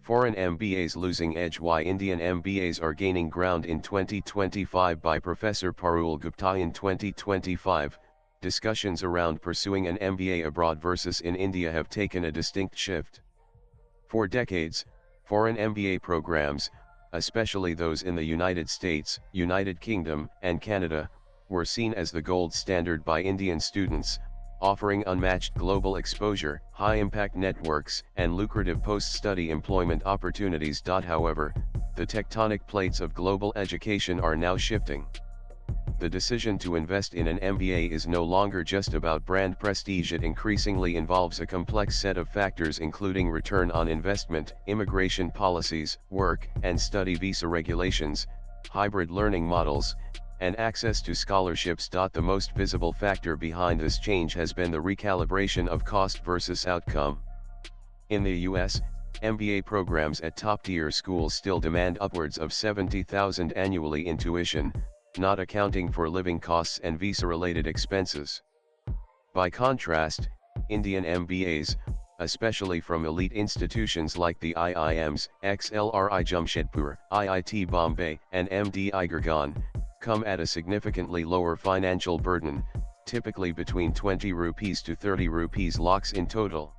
Foreign MBAs losing edge. Why Indian MBAs are gaining ground in 2025 by Professor Parul Gupta. In 2025, discussions around pursuing an MBA abroad versus in India have taken a distinct shift. For decades, foreign MBA programs, especially those in the United States, United Kingdom, and Canada, were seen as the gold standard by Indian students, offering unmatched global exposure, high-impact networks, and lucrative post-study employment opportunities. However, the tectonic plates of global education are now shifting. The decision to invest in an MBA is no longer just about brand prestige. It increasingly involves a complex set of factors including return on investment, immigration policies, work and study visa regulations, hybrid learning models, and access to scholarships. The most visible factor behind this change has been the recalibration of cost versus outcome. In the US, MBA programs at top-tier schools still demand upwards of $70,000 annually in tuition, not accounting for living costs and visa-related expenses. By contrast, Indian MBAs, especially from elite institutions like the IIMs, XLRI Jamshedpur, IIT Bombay, and MD Gurgaon, come at a significantly lower financial burden, typically between 20 rupees to 30 rupees lakhs in total.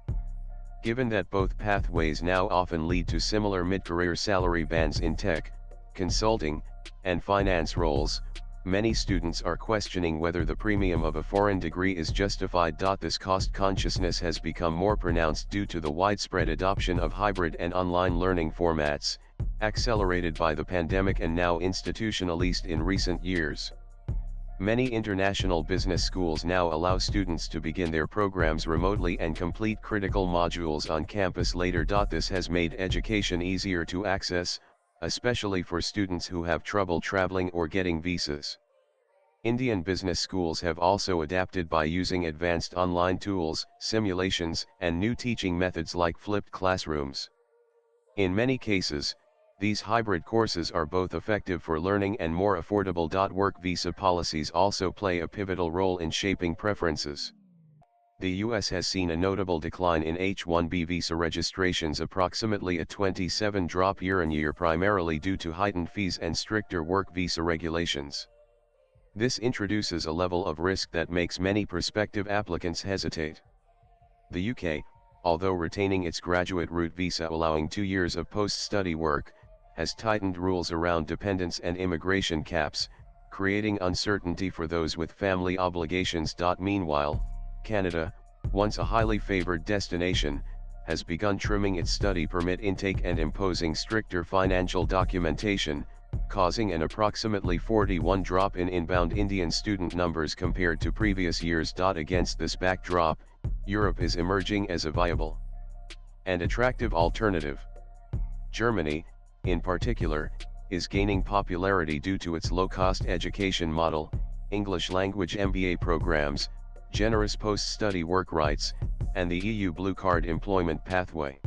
Given that both pathways now often lead to similar mid-career salary bands in tech, consulting, and finance roles, many students are questioning whether the premium of a foreign degree is justified. This cost consciousness has become more pronounced due to the widespread adoption of hybrid and online learning formats, accelerated by the pandemic and now institutionalized in recent years. Many international business schools now allow students to begin their programs remotely and complete critical modules on campus later. This has made education easier to access, especially for students who have trouble traveling or getting visas. Indian business schools have also adapted by using advanced online tools, simulations, and new teaching methods like flipped classrooms. In many cases, these hybrid courses are both effective for learning and more affordable. Work visa policies also play a pivotal role in shaping preferences. The US has seen a notable decline in H-1B visa registrations, approximately a 27% drop year-on-year, primarily due to heightened fees and stricter work visa regulations. This introduces a level of risk that makes many prospective applicants hesitate. The UK, although retaining its graduate route visa allowing 2 years of post-study work, has tightened rules around dependents and immigration caps, creating uncertainty for those with family obligations. Meanwhile, Canada, once a highly favored destination, has begun trimming its study permit intake and imposing stricter financial documentation, causing an approximately 41% drop in inbound Indian student numbers compared to previous years. Against this backdrop, Europe is emerging as a viable and attractive alternative. Germany, in particular, is gaining popularity due to its low-cost education model, English language MBA programs, generous post-study work rights, and the EU Blue Card employment pathway.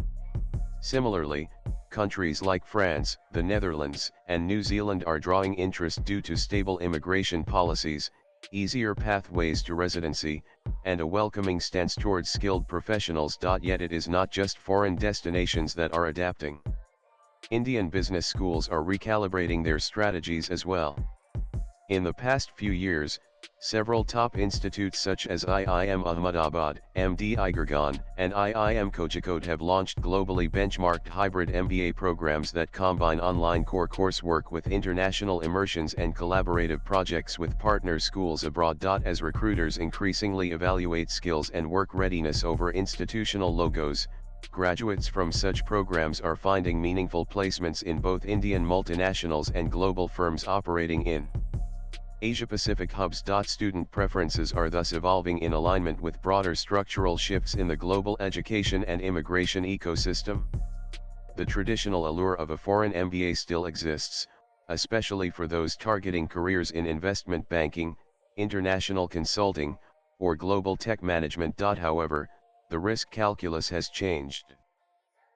Similarly, countries like France, the Netherlands, and New Zealand are drawing interest due to stable immigration policies, easier pathways to residency, and a welcoming stance towards skilled professionals. Yet it is not just foreign destinations that are adapting. Indian business schools are recalibrating their strategies as well. In the past few years, several top institutes such as IIM Ahmedabad, MD Gurgaon, and IIM Kozhikode have launched globally benchmarked hybrid MBA programs that combine online core coursework with international immersions and collaborative projects with partner schools abroad. As recruiters increasingly evaluate skills and work readiness over institutional logos, graduates from such programs are finding meaningful placements in both Indian multinationals and global firms operating in Asia-Pacific hubs. Student preferences are thus evolving in alignment with broader structural shifts in the global education and immigration ecosystem. The traditional allure of a foreign MBA still exists, especially for those targeting careers in investment banking, international consulting, or global tech management. However, the risk calculus has changed.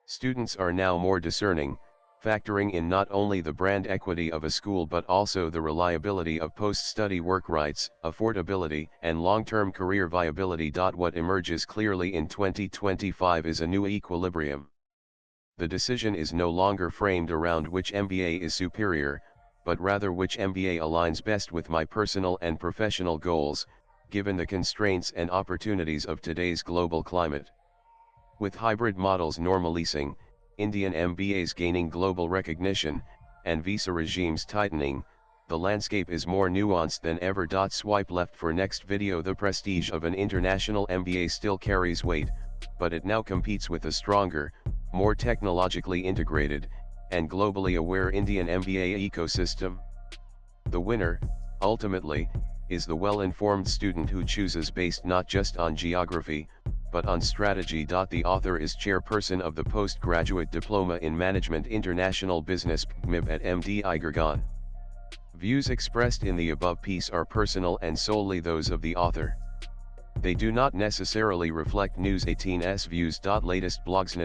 Students are now more discerning, factoring in not only the brand equity of a school but also the reliability of post-study work rights, affordability, and long-term career viability. What emerges clearly in 2025 is a new equilibrium. the decision is no longer framed around which MBA is superior, but rather which MBA aligns best with my personal and professional goals, given the constraints and opportunities of today's global climate. With hybrid models normalizing, Indian MBAs gaining global recognition, and visa regimes tightening, the landscape is more nuanced than ever. Swipe left for next video. The prestige of an international MBA still carries weight, but it now competes with a stronger, more technologically integrated, and globally aware Indian MBA ecosystem. The winner, ultimately, is the well-informed student who chooses based not just on geography, but on strategy. The author is chairperson of the Postgraduate Diploma in Management International Business (PMIB) at MD Gurgaon. Views expressed in the above piece are personal and solely those of the author. They do not necessarily reflect News 18's views. Latest blogs.